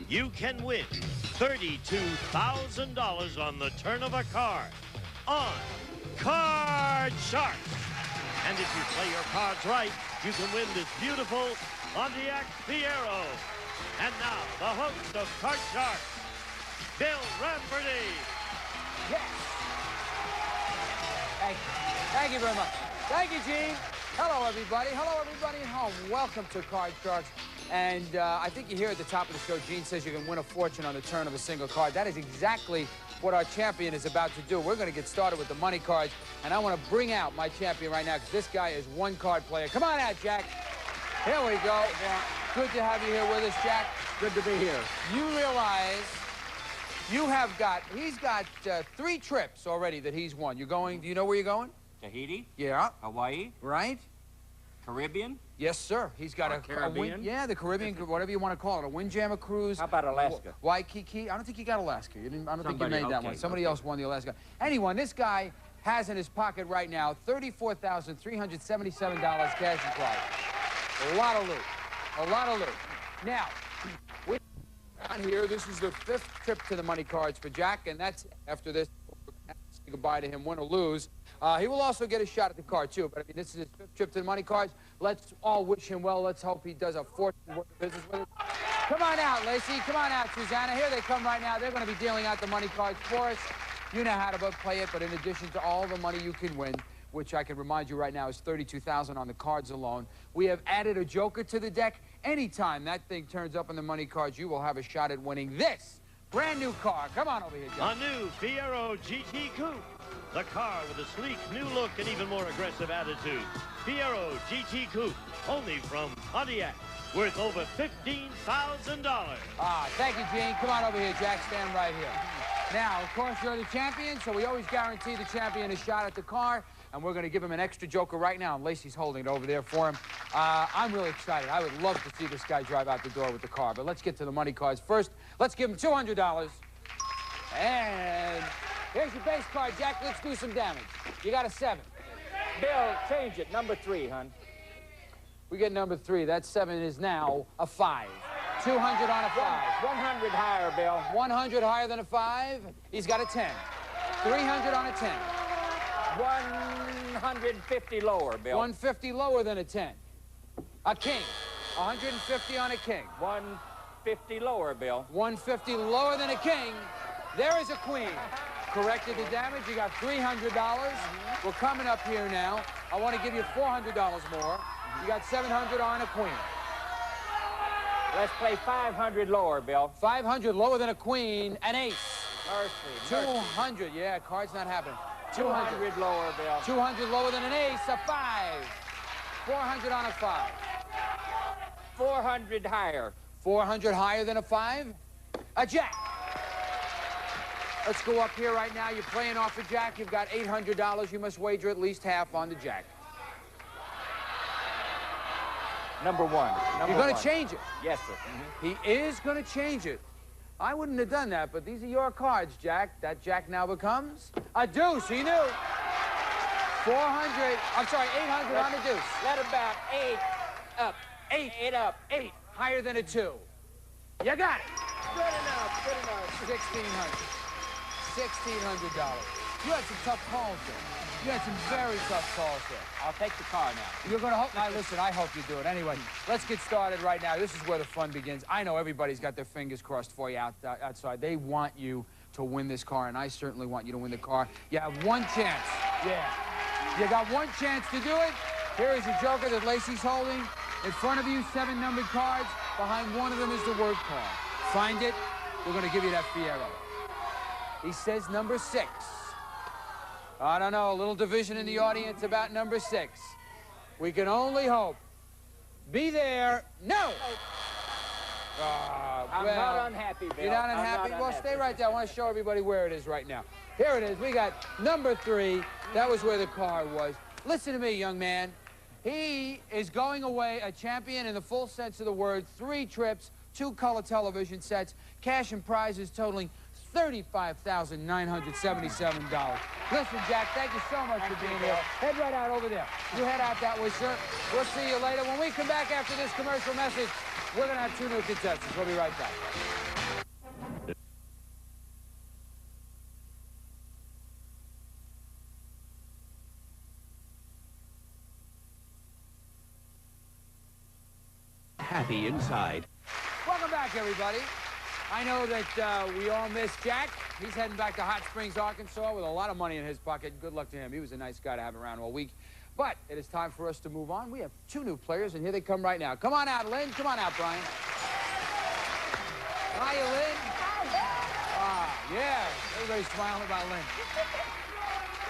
you can win $32,000 on the turn of a card on Card Sharks. And if you play your cards right, you can win this beautiful Pontiac Fiero. And now, the host of Card Sharks, Bill Rafferty. Yes. Thank you. Thank you very much. Thank you, Gene. Hello, everybody. Hello, everybody at home. Welcome to Card Sharks. And I think you hear at the top of the show, Gene says you can win a fortune on the turn of a single card. That is exactly what our champion is about to do. We're going to get started with the money cards. And I want to bring out my champion right now because this guy is one card player. Come on out, Jack. Here we go. Good to have you here with us, Jack. Good to be here. You realize he's got 3 trips already that he's won. You're going, do you know where you're going? Tahiti? Yeah. Hawaii? Right? Caribbean? Yes, sir. He's got a Caribbean? Yeah, the Caribbean, whatever you want to call it, a Windjammer cruise. How about Alaska? Waikiki. I don't think you got Alaska. I don't think you made that one. Somebody else won the Alaska. Anyway, this guy has in his pocket right now $34,377 cash and prize. A lot of loot. A lot of loot. Now, we're on here. This is the 5th trip to the money cards for Jack, and that's after this. Say goodbye to him, win or lose. He will also get a shot at the card, too. But, I mean, this is his 5th trip to the money cards. Let's all wish him well. Let's hope he does a fortune worth of business with it. Come on out, Lacey. Come on out, Susanna. Here they come right now. They're going to be dealing out the money cards for us. You know how to play it, but in addition to all the money you can win, which I can remind you right now is $32,000 on the cards alone, we have added a joker to the deck. Anytime that thing turns up on the money cards, you will have a shot at winning this brand new car. Come on over here, John. A new Fiero GT Coupe. The car with a sleek new look and even more aggressive attitude. Fiero GT Coupe, only from Pontiac, worth over $15,000. Thank you, Gene. Come on over here, Jack. Stand right here. Now, of course, you're the champion, so we always guarantee the champion a shot at the car, and we're going to give him an extra joker right now, and Lacey's holding it over there for him. I'm really excited. I would love to see this guy drive out the door with the car, but let's get to the money cards first. Let's give him $200. And here's your base card, Jack. Let's do some damage. You got a 7. Bill, change it. Number 3, hon. We get number 3. That 7 is now a 5. 200 on a 5. 100 higher, Bill. 100 higher than a 5. He's got a 10. 300 on a 10. 150 lower, Bill. 150 lower than a 10. A king. 150 on a king. 150 lower, Bill. 150 lower than a king. There is a queen. Corrected the damage. You got $300. We're coming up here now. I want to give you $400 more. You got 700 on a queen. Let's play 500 lower, Bill. 500 lower than a queen. An ace. Mercy. 200. Yeah, card's not happening. 200 lower, Bill. 200 lower than an ace. A 5. 400 on a 5. 400 higher. 400 higher than a 5. A jack. Let's go up here right now. You're playing off a jack. You've got $800. You must wager at least half on the jack. Number 1. You're going to change it. Yes, sir. He is going to change it. I wouldn't have done that, but these are your cards, Jack. That jack now becomes a deuce. He knew. 400. I'm sorry, 800 on a deuce. Let about 8 up. 8 up. 8 higher than a 2. You got it. Good enough. Good enough. $1,600. $1,600. You had some tough calls there. You had some very tough calls there. I'll take the car now. You're going to hope... Now, listen, I hope you do it. Anyway, let's get started right now. This is where the fun begins. I know everybody's got their fingers crossed for you outside. They want you to win this car, and I certainly want you to win the car. You have one chance. Yeah. You got one chance to do it. Here is your joker that Lacey's holding. In front of you, 7 numbered cards. Behind one of them is the word car. Find it. We're going to give you that Fiero. He says number 6. I don't know, a little division in the audience about number 6. We can only hope. Be there. No! I'm not unhappy, Bill. You're not unhappy? Well, stay right there. I want to show everybody where it is right now. Here it is. We got number 3. That was where the car was. Listen to me, young man. He is going away a champion in the full sense of the word. 3 trips, 2 color television sets, cash and prizes totaling $35,977. Listen, Jack, thank you so much for being here. Head right out over there. You head out that way, sir. We'll see you later. When we come back after this commercial message, we're going to have 2 new contestants. We'll be right back. happy inside. Welcome back, everybody. I know that we all miss Jack. He's heading back to Hot Springs, Arkansas with a lot of money in his pocket. Good luck to him. He was a nice guy to have around all week. But it is time for us to move on. We have 2 new players, and here they come right now. Come on out, Lynn. Come on out, Brian. Hiya, Lynn. Ah, yeah. Everybody's smiling about Lynn.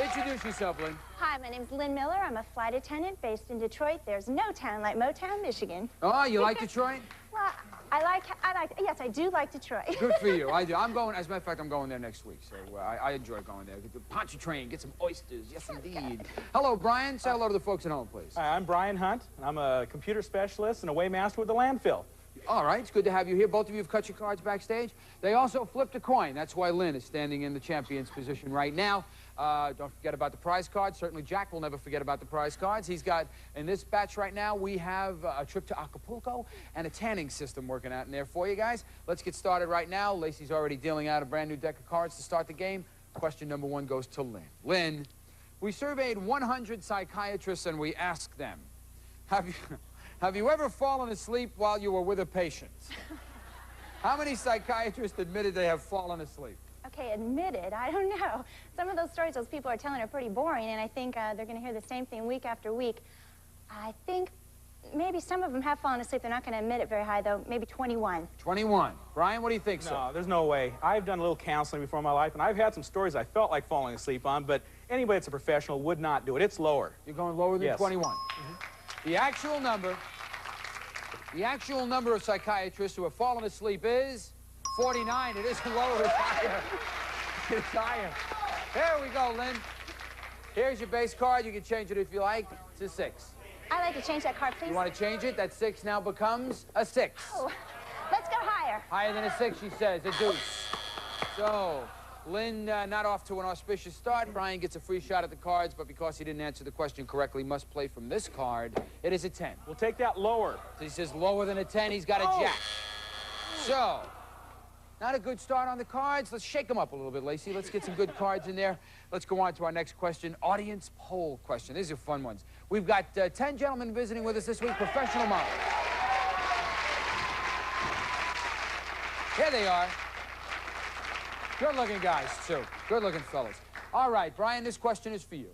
Introduce yourself, Lynn. Hi, my name's Lynn Miller. I'm a flight attendant based in Detroit. There's no town like Motown, Michigan. Oh, you like Detroit? Well, yes, I do like Detroit. Good for you. I do. I'm going, as a matter of fact, I'm going there next week, so I enjoy going there. Get the Pontchartrain, get some oysters. Yes, indeed. Hello, Brian. Say hello to the folks at home, please. Hi, I'm Brian Hunt, and I'm a computer specialist and a weighmaster with the landfill. All right, it's good to have you here. Both of you have cut your cards backstage. They also flipped a coin. That's why Lynn is standing in the champion's position right now. Don't forget about the prize cards. Certainly Jack will never forget about the prize cards. He's got, in this batch right now, we have a trip to Acapulco and a tanning system working out in there for you guys. Let's get started right now. Lacey's already dealing out a brand new deck of cards to start the game. Question number 1 goes to Lynn. Lynn, we surveyed 100 psychiatrists and we asked them, have you ever fallen asleep while you were with a patient? How many psychiatrists admitted they have fallen asleep? Okay, admitted, I don't know. Some of those stories those people are telling are pretty boring, and I think they're going to hear the same thing week after week. I think maybe some of them have fallen asleep. They're not going to admit it very high, though. Maybe 21. 21. Brian, what do you think, sir? No, there's no way. I've done a little counseling before in my life, and I've had some stories I felt like falling asleep on, but anybody that's a professional would not do it. It's lower. You're going lower than Yes. 21. The actual number of psychiatrists who have fallen asleep is 49. It isn't lower, it's higher. It's higher. There we go, Lynn. Here's your base card. You can change it if you like. It's a 6. I'd like to change that card, please. You want to change it? That 6 now becomes a 6. Oh, let's go higher. Higher than a 6, she says. A deuce. So, Lynn not off to an auspicious start. Brian gets a free shot at the cards, but because he didn't answer the question correctly, must play from this card. It is a 10. We'll take that lower. So he says lower than a 10. He's got a jack. So, not a good start on the cards. Let's shake them up a little bit, Lacey. Let's get some good cards in there. Let's go on to our next question. Audience poll question. These are fun ones. We've got 10 gentlemen visiting with us this week, professional models. Here they are. Good-looking guys, too. Good-looking fellas. All right, Brian, this question is for you.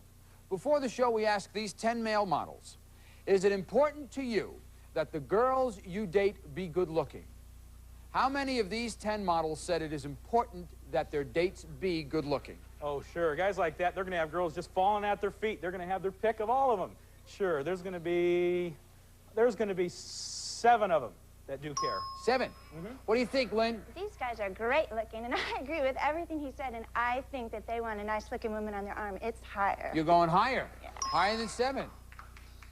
Before the show, we asked these 10 male models, is it important to you that the girls you date be good-looking? How many of these 10 models said it is important that their dates be good-looking? Oh, sure. Guys like that, they're going to have girls just falling at their feet. They're going to have their pick of all of them. Sure, there's going to be 7 of them that do care. 7. What do you think, Lynn? These guys are great looking, and I agree with everything he said, and I think that they want a nice-looking woman on their arm. It's higher. You're going higher. Yeah. Higher than 7.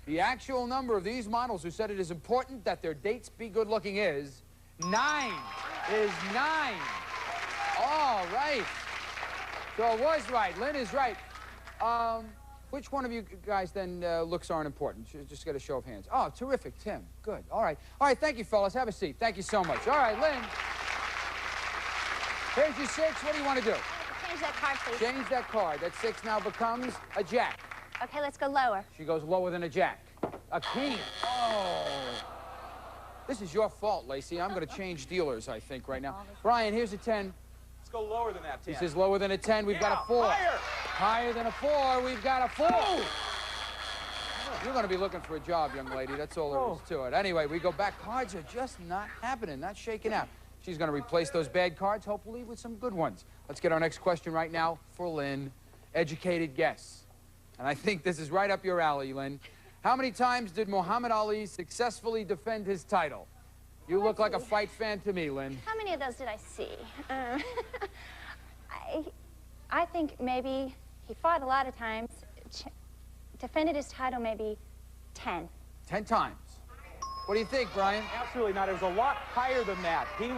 The actual number of these models who said it is important that their dates be good-looking is 9. It is 9. All right. So it was right. Lynn is right. Which one of you guys then looks aren't important? Just get a show of hands. Oh, terrific, Tim. Good. All right. All right, thank you, fellas. Have a seat. Thank you so much. All right, Lynn. Here's your 6. What do you want to do? Change that card, please. Change that card. That 6 now becomes a jack. Okay, let's go lower. She goes lower than a jack. A king. Oh. This is your fault, Lacey. I'm going to change dealers, I think, right now. Brian, here's a 10. Let's go lower than that 10. He says lower than a 10. We've got a 4. Higher. Higher than a 4. We've got a 4. You're going to be looking for a job, young lady. That's all there is to it. Anyway, we go back. Cards are just not happening, not shaking out. She's going to replace those bad cards, hopefully, with some good ones. Let's get our next question right now for Lynn. Educated guess. And I think this is right up your alley, Lynn. How many times did Muhammad Ali successfully defend his title? You look like a fight fan to me, Lynn. How many of those did I see? I think maybe he fought a lot of times, defended his title maybe 10. 10 times. What do you think, Brian? Absolutely not. It was a lot higher than that. He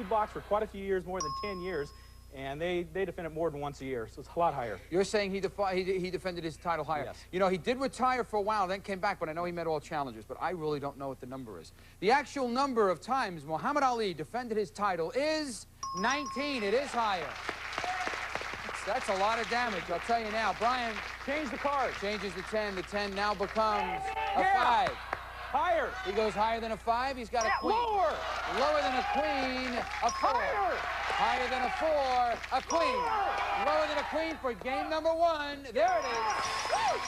boxed for quite a few years, more than 10 years, and they defend it more than once a year, so it's a lot higher. You're saying he defended his title higher? Yes. You know, he did retire for a while, then came back, but I know he met all challengers, but I really don't know what the number is. The actual number of times Muhammad Ali defended his title is 19. It is higher. That's a lot of damage, I'll tell you now. Brian, Change the card. changes the 10. The 10 now becomes a Yeah. 5. Higher. He goes higher than a 5. He's got a queen. Lower. Lower than a queen, a 4. Higher. Higher than a 4, a queen. Lower than a queen for game number 1. There it is.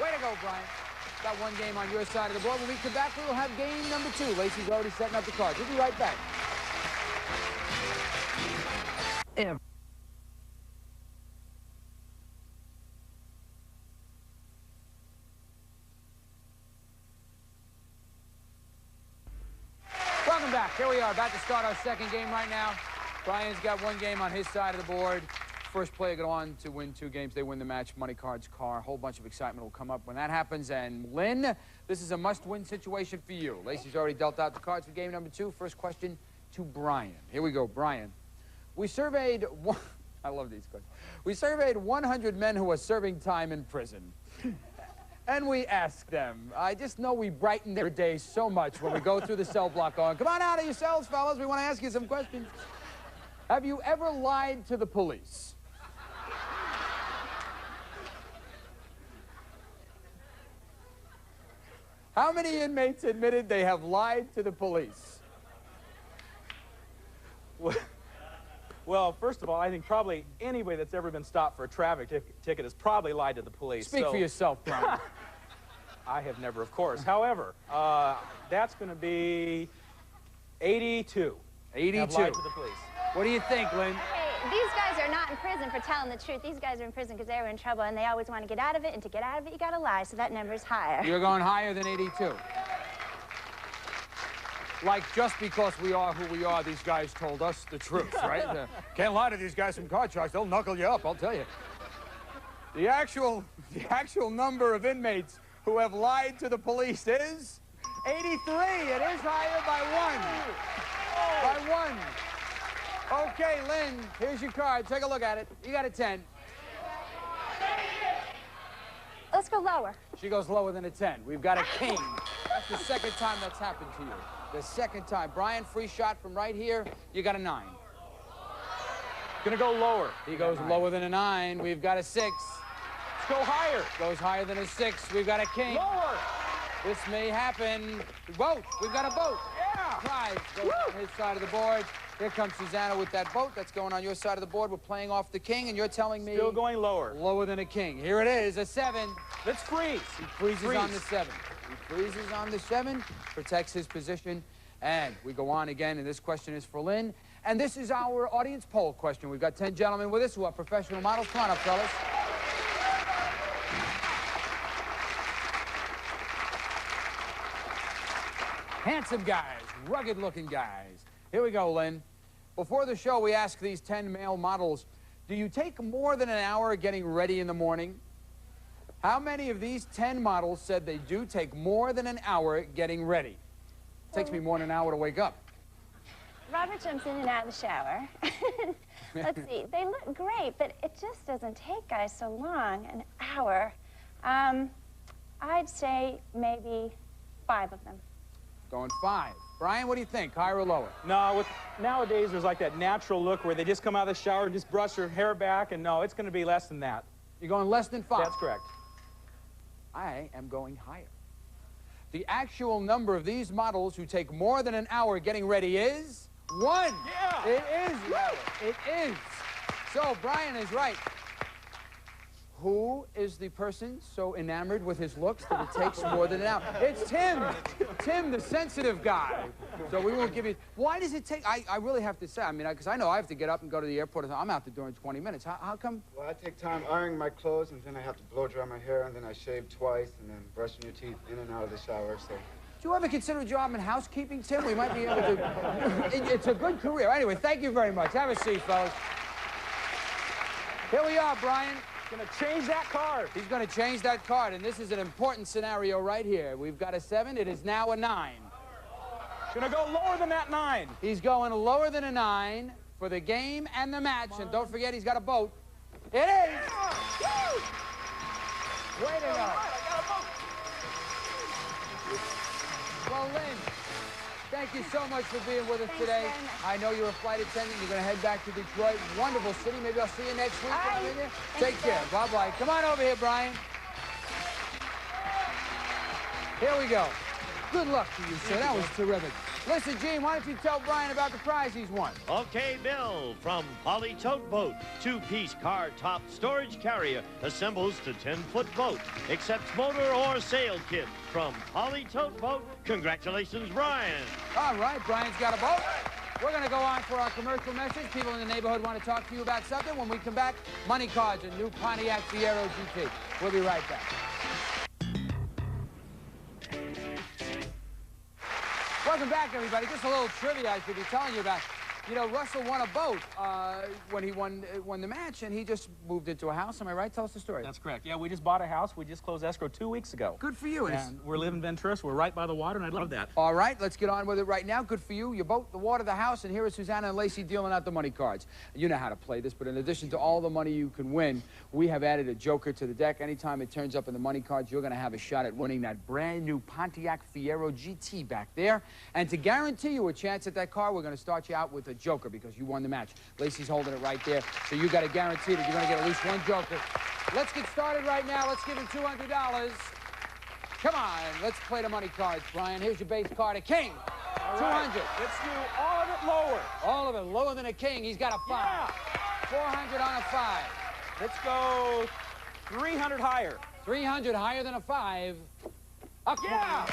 Way to go, Brian. Got one game on your side of the board. When we come back, we will have game number 2. Lacey's already setting up the cards. We'll be right back. Welcome back. Here we are, about to start our second game right now. Brian's got one game on his side of the board. First player go on to win 2 games. They win the match. Money, cards, car. A whole bunch of excitement will come up when that happens. And Lynn, this is a must-win situation for you. Lacey's already dealt out the cards for game number 2. First question to Brian. Here we go, Brian. We surveyed I love these questions. We surveyed 100 men who are serving time in prison. And we asked them. I just know we brighten their days so much when we go through the cell block going, come on out of your cells, fellas. We want to ask you some questions. Have you ever lied to the police? How many inmates admitted they have lied to the police? Well, first of all, I think probably anybody that's ever been stopped for a traffic ticket has probably lied to the police. Speak for yourself, Brian. I have never, of course. However, that's going to be 82. 82. Have lied to the police. What do you think, Lynn? Hey, these guys are not in prison for telling the truth. These guys are in prison because they were in trouble, and they always want to get out of it, and to get out of it, you got to lie, so that number is higher. You're going higher than 82. Like, just because we are who we are, these guys told us the truth, right? Can't lie to these guys from Card Sharks. They'll knuckle you up, I'll tell you. The actual number of inmates who have lied to the police is 83. It is higher by 1. By 1. Okay, Lynn, here's your card. Take a look at it. You got a 10. Let's go lower. She goes lower than a 10. We've got a king. That's the second time that's happened to you. The second time. Brian, free shot from right here. You got a 9. Gonna go lower. He goes lower than a 9. We've got a 6. Let's go higher. Goes higher than a 6. We've got a king. Lower. This may happen. Boat. We've got a boat. Yeah. Prize goes on his side of the board. Here comes Susanna with that boat. That's going on your side of the board. We're playing off the king, and you're telling me... Still going lower. Lower than a king. Here it is, a 7. Let's freeze. He freezes on the 7. He freezes on the 7, protects his position, and we go on again, and this question is for Lynn. And this is our audience poll question. We've got 10 gentlemen with us who are professional models. Come on up, fellas. Handsome guys, rugged-looking guys. Here we go, Lynn. Before the show, we asked these 10 male models, do you take more than an hour getting ready in the morning? How many of these 10 models said they do take more than an hour getting ready? It takes me more than an hour to wake up. Robert jumps in and out of the shower. Let's see. They look great, but it just doesn't take guys so long, an hour. I'd say maybe 5 of them. Going 5. Brian, what do you think? Higher or lower? No, nowadays there's like that natural look where they just come out of the shower and just brush their hair back, and no, it's going to be less than that. You're going less than 5? That's correct. I am going higher. The actual number of these models who take more than an hour getting ready is 1. Yeah! It is. It is. So, Brian is right. Who is the person so enamored with his looks that it takes more than an hour? It's Tim. Tim, the sensitive guy. So we won't give you... Why does it take... I really have to say, I mean, because I know I have to get up and go to the airport. And I'm out the door in 20 minutes. How come... Well, I take time ironing my clothes, and then I have to blow dry my hair, and then I shave twice, and then brushing your teeth in and out of the shower, so... Do you ever consider a job in housekeeping, Tim? We might be able to... It's a good career. Anyway, thank you very much. Have a seat, fellas. Here we are, Brian. Gonna change that card. He's going to change that card, and this is an important scenario right here. We've got a 7. It is now a 9. Gonna go lower than that 9. He's going lower than a 9 for the game and the match, and don't forget he's got a boat. It is! Woo! Way to go. Well, Lynn, thank you so much for being with us today. Very much. I know you're a flight attendant. You're going to head back to Detroit. Wonderful city. Maybe I'll see you next week. All right. When I'm in there. Thanks, Take care. Dad. Bye-bye. Come on over here, Brian. Here we go. Good luck to you, sir. That was terrific. Listen, Gene, why don't you tell Brian about the prize he's won? Okay, Bill, from Poly Tote Boat, 2-piece car top storage carrier, assembles to 10-foot boat, accepts motor or sail kit from Poly Tote Boat. Congratulations, Brian. All right, Brian's got a boat. We're going to go on for our commercial message. People in the neighborhood want to talk to you about something. When we come back, money cards and new Pontiac Fiero GT. We'll be right back. Welcome back, everybody. Just a little trivia I should be telling you about. You know, Russell won a boat when he won the match, and he just moved into a house. Am I right? Tell us the story. That's correct. Yeah, we just bought a house. We just closed escrow 2 weeks ago. Good for you. And we're living in Ventura, so we're right by the water, and I love that. All right, let's get on with it right now. Good for you. Your boat, the water, the house, and here is Susanna and Lacey dealing out the money cards. You know how to play this, but in addition to all the money you can win, we have added a joker to the deck. Anytime it turns up in the money cards, you're going to have a shot at winning that brand new Pontiac Fiero GT back there. And to guarantee you a chance at that car, we're going to start you out with a joker because you won the match. Lacey's holding it right there, so you got to guarantee that you're going to get at least one joker. Let's get started right now. Let's give him $200. Come on, let's play the money cards, Brian. Here's your base card, a king. All 200. Right. Let's do all of it lower. All of it lower than a king. He's got a 5. Yeah. 400 on a 5. Let's go 300 higher. 300 higher than a 5. A queen. Yeah.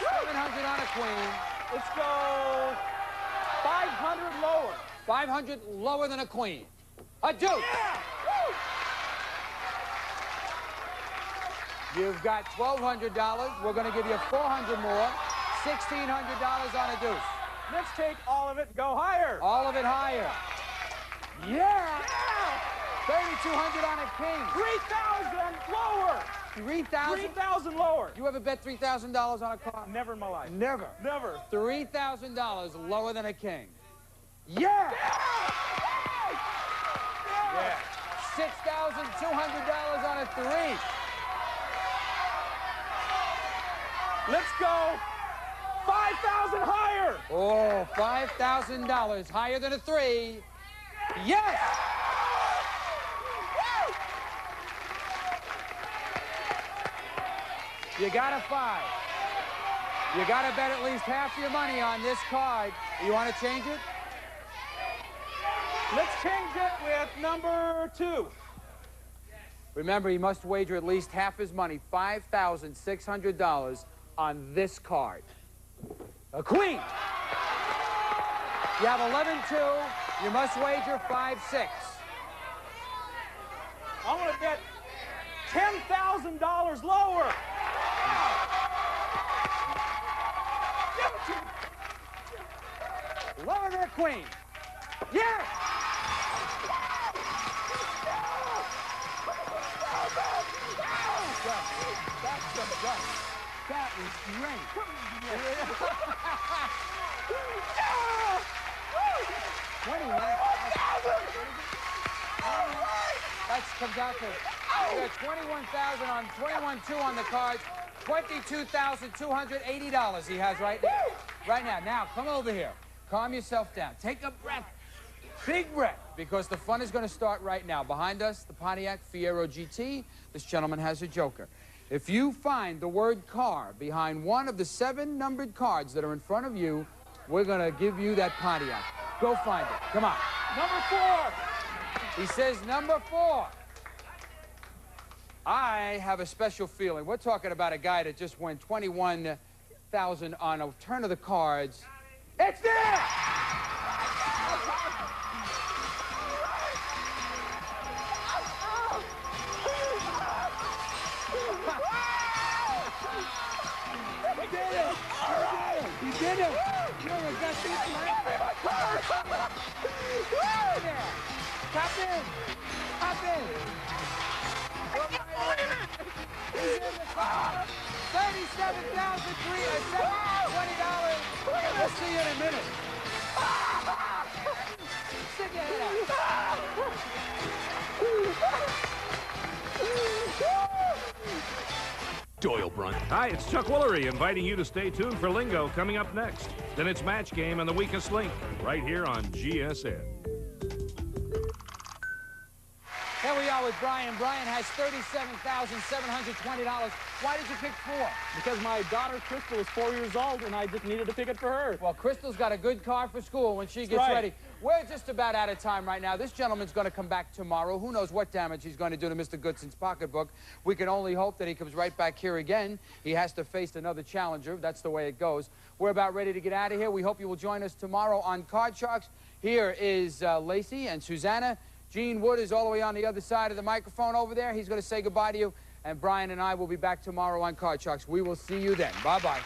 700 on a queen. Let's go 500 lower. 500 lower than a queen. A deuce. Yeah. Woo. You've got $1,200. We're going to give you 400 more. $1,600 on a deuce. Let's take all of it and go higher. All of it higher. Yeah. Yeah. 3,200 on a king. 3,000 lower. 3,000? 3,000 lower. You ever bet $3,000 on a car? Never in my life. Never. Never. $3,000 lower than a king. Yeah. Yeah. $6,200 on a 3. Let's go 5,000 higher. Oh, $5,000 higher than a 3. Yes. You got a 5. You got to bet at least half your money on this card. You want to change it? Let's change it with number 2. Remember, he must wager at least half his money, $5,600 on this card. A queen. You have 11-2. You must wager 5-6. I want to bet $10,000 lower. Lower than a queen. Yes! That's some guts. That was great. 21,000. That comes out to 21,000 on 21-2 on the cards. $22,280 he has right now. Right now. Now, come over here. Calm yourself down. Take a breath. Big breath, because the fun is going to start right now. Behind us, the Pontiac Fiero GT. This gentleman has a joker. If you find the word car behind one of the 7 numbered cards that are in front of you, we're going to give you that Pontiac. Go find it. Come on. Number 4. He says number 4. I have a special feeling. We're talking about a guy that just won $21,000 on a turn of the cards. It's there! He did it! All right! He did it! You're a gutsy man. There! Tap in! Tap in! He's in the car. $37,720. We'll see you in a minute. Stick your head out. Doyle Brunt. Hi, it's Chuck Woolery inviting you to stay tuned for Lingo coming up next. Then it's Match Game and The Weakest Link right here on GSN. Here we are with Brian. Brian has $37,720. Why did you pick 4? Because my daughter Crystal is 4 years old, and I just needed to pick it for her. Well, Crystal's got a good car for school when she gets right. ready. We're just about out of time right now. This gentleman's going to come back tomorrow. Who knows what damage he's going to do to Mr. Goodson's pocketbook. We can only hope that he comes right back here again. He has to face another challenger. That's the way it goes. We're about ready to get out of here. We hope you will join us tomorrow on Card Sharks. Here is Lacey and Susanna. Gene Wood is all the way on the other side of the microphone over there. He's going to say goodbye to you. And Brian and I will be back tomorrow on Card Sharks. We will see you then. Bye-bye.